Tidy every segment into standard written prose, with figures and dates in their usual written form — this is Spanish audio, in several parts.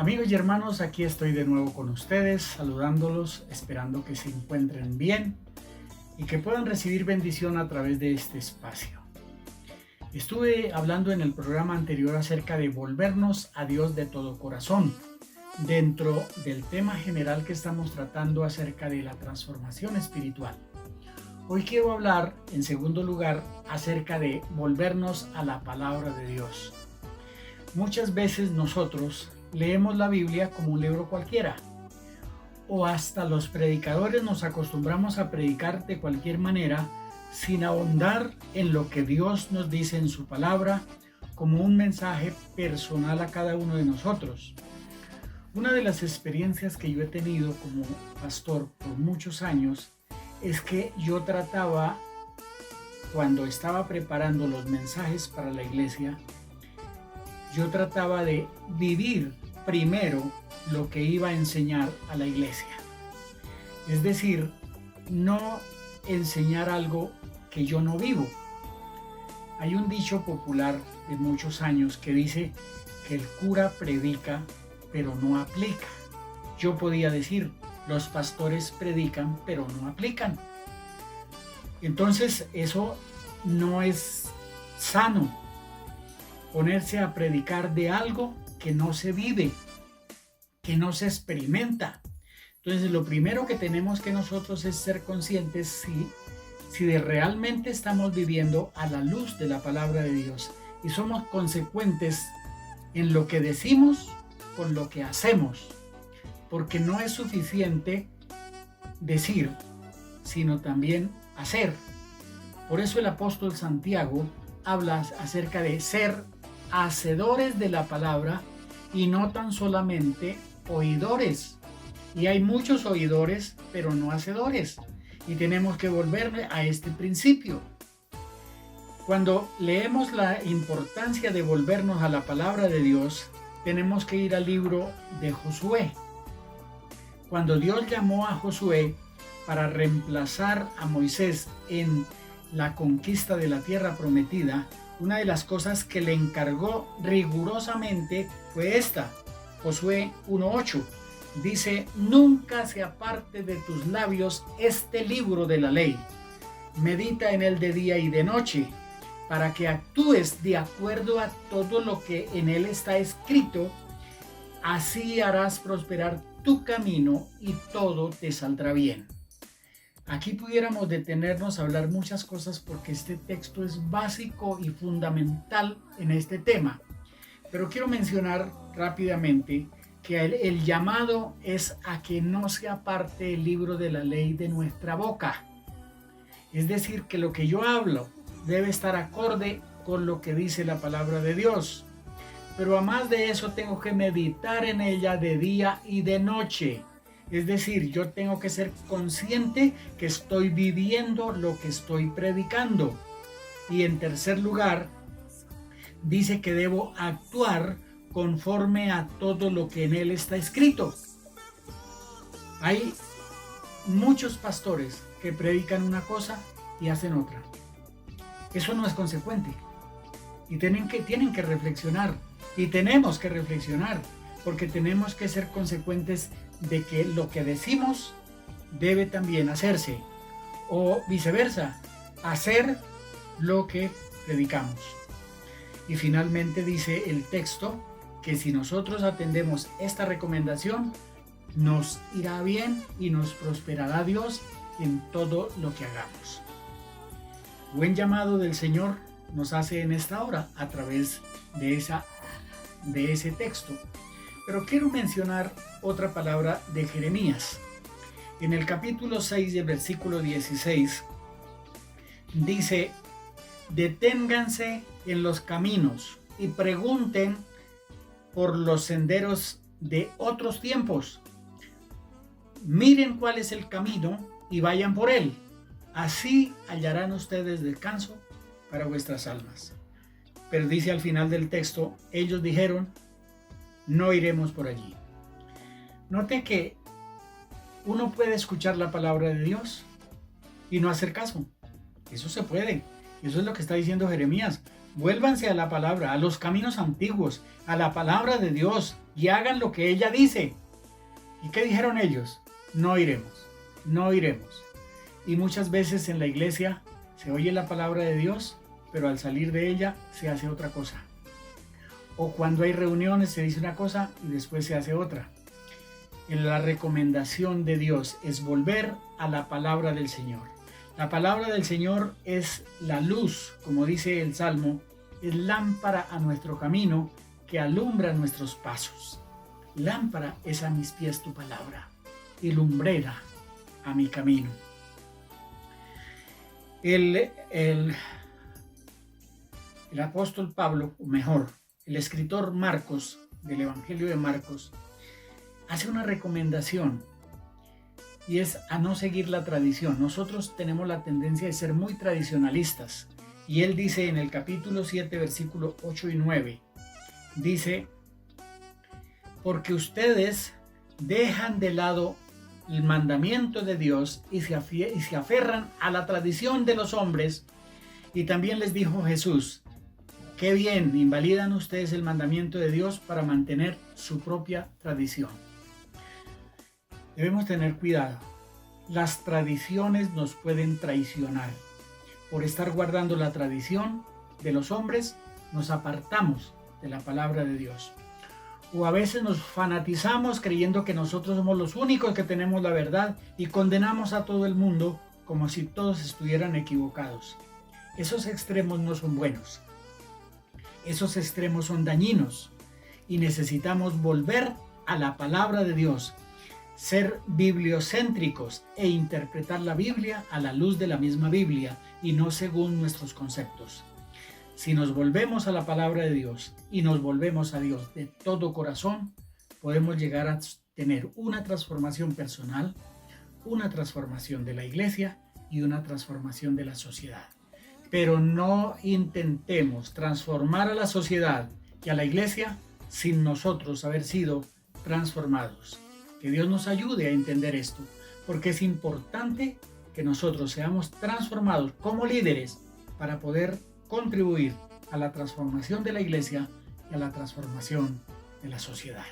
Amigos y hermanos, aquí estoy de nuevo con ustedes, saludándolos, esperando que se encuentren bien y que puedan recibir bendición a través de este espacio. Estuve hablando en el programa anterior acerca de volvernos a Dios de todo corazón, dentro del tema general que estamos tratando acerca de la transformación espiritual. Hoy quiero hablar, en segundo lugar, acerca de volvernos a la palabra de Dios. Muchas veces nosotros leemos la Biblia como un libro cualquiera, o hasta los predicadores nos acostumbramos a predicar de cualquier manera sin ahondar en lo que Dios nos dice en su palabra como un mensaje personal a cada uno de nosotros. Una de las experiencias que yo he tenido como pastor por muchos años es que yo trataba, cuando estaba preparando los mensajes para la iglesia, yo trataba de vivir primero lo que iba a enseñar a la iglesia. Es decir, no enseñar algo que yo no vivo. Hay un dicho popular de muchos años que dice que el cura predica, pero no aplica. Yo podía decir, los pastores predican, pero no aplican. Entonces, eso no es sano. Ponerse a predicar de algo que no se vive, que no se experimenta. Entonces, lo primero que tenemos que nosotros es ser conscientes si realmente estamos viviendo a la luz de la palabra de Dios y somos consecuentes en lo que decimos con lo que hacemos, porque no es suficiente decir, sino también hacer. Por eso el apóstol Santiago habla acerca de ser hacedores de la palabra y no tan solamente oidores. Y hay muchos oidores, pero no hacedores. Y tenemos que volver a este principio. Cuando leemos la importancia de volvernos a la palabra de Dios, tenemos que ir al libro de Josué. Cuando Dios llamó a Josué para reemplazar a Moisés en la conquista de la tierra prometida, una de las cosas que le encargó rigurosamente fue esta. Josué 1:8 dice: nunca se aparte de tus labios este libro de la ley. Medita en él de día y de noche, para que actúes de acuerdo a todo lo que en él está escrito. Así harás prosperar tu camino y todo te saldrá bien. Aquí pudiéramos detenernos a hablar muchas cosas porque este texto es básico y fundamental en este tema. Pero quiero mencionar rápidamente que el llamado es a que no se aparte el libro de la ley de nuestra boca. Es decir, que lo que yo hablo debe estar acorde con lo que dice la palabra de Dios. Pero además de eso tengo que meditar en ella de día y de noche. Es decir, yo tengo que ser consciente que estoy viviendo lo que estoy predicando. Y en tercer lugar, dice que debo actuar conforme a todo lo que en él está escrito. Hay muchos pastores que predican una cosa y hacen otra. Eso no es consecuente. Y tienen que reflexionar. Y tenemos que reflexionar, porque tenemos que ser consecuentes de que lo que decimos debe también hacerse, o viceversa, hacer lo que predicamos. Y finalmente dice el texto que si nosotros atendemos esta recomendación, nos irá bien y nos prosperará Dios en todo lo que hagamos. Buen llamado del Señor nos hace en esta hora a través de ese texto. Pero quiero mencionar otra palabra de Jeremías. En el capítulo 6 del versículo 16 dice: deténganse en los caminos y pregunten por los senderos de otros tiempos. Miren cuál es el camino y vayan por él. Así hallarán ustedes descanso para vuestras almas. Pero dice al final del texto, ellos dijeron: no iremos por allí. Note que uno puede escuchar la palabra de Dios y no hacer caso. Eso se puede. Eso es lo que está diciendo Jeremías. Vuélvanse a la palabra, a los caminos antiguos, a la palabra de Dios. y hagan lo que ella dice. ¿Y qué dijeron ellos? No iremos, no iremos. Y muchas veces en la iglesia se oye la palabra de Dios, pero al salir de ella se hace otra cosa. O cuando hay reuniones se dice una cosa y después se hace otra. La recomendación de Dios es volver a la palabra del Señor. La palabra del Señor es la luz, como dice el Salmo, es lámpara a nuestro camino que alumbra nuestros pasos. Lámpara es a mis pies tu palabra y lumbrera a mi camino. El apóstol Pablo, o mejor, el escritor Marcos, del Evangelio de Marcos, hace una recomendación y es a no seguir la tradición. Nosotros tenemos la tendencia de ser muy tradicionalistas y él dice en el capítulo 7, versículos 8 y 9, dice: porque ustedes dejan de lado el mandamiento de Dios y se aferran a la tradición de los hombres. Y también les dijo Jesús: qué bien, invalidan ustedes el mandamiento de Dios para mantener su propia tradición. Debemos tener cuidado. Las tradiciones nos pueden traicionar. Por estar guardando la tradición de los hombres, nos apartamos de la palabra de Dios. O a veces nos fanatizamos creyendo que nosotros somos los únicos que tenemos la verdad y condenamos a todo el mundo como si todos estuvieran equivocados. Esos extremos no son buenos. Esos extremos son dañinos y necesitamos volver a la palabra de Dios, ser bibliocéntricos e interpretar la Biblia a la luz de la misma Biblia y no según nuestros conceptos. Si nos volvemos a la palabra de Dios y nos volvemos a Dios de todo corazón, podemos llegar a tener una transformación personal, una transformación de la iglesia y una transformación de la sociedad. Pero no intentemos transformar a la sociedad y a la iglesia sin nosotros haber sido transformados. Que Dios nos ayude a entender esto, porque es importante que nosotros seamos transformados como líderes para poder contribuir a la transformación de la iglesia y a la transformación de la sociedad.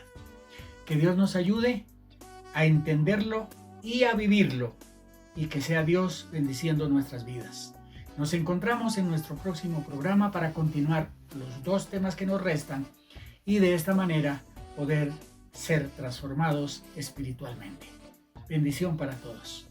Que Dios nos ayude a entenderlo y a vivirlo, y que sea Dios bendiciendo nuestras vidas. Nos encontramos en nuestro próximo programa para continuar los 2 temas que nos restan y de esta manera poder ser transformados espiritualmente. Bendición para todos.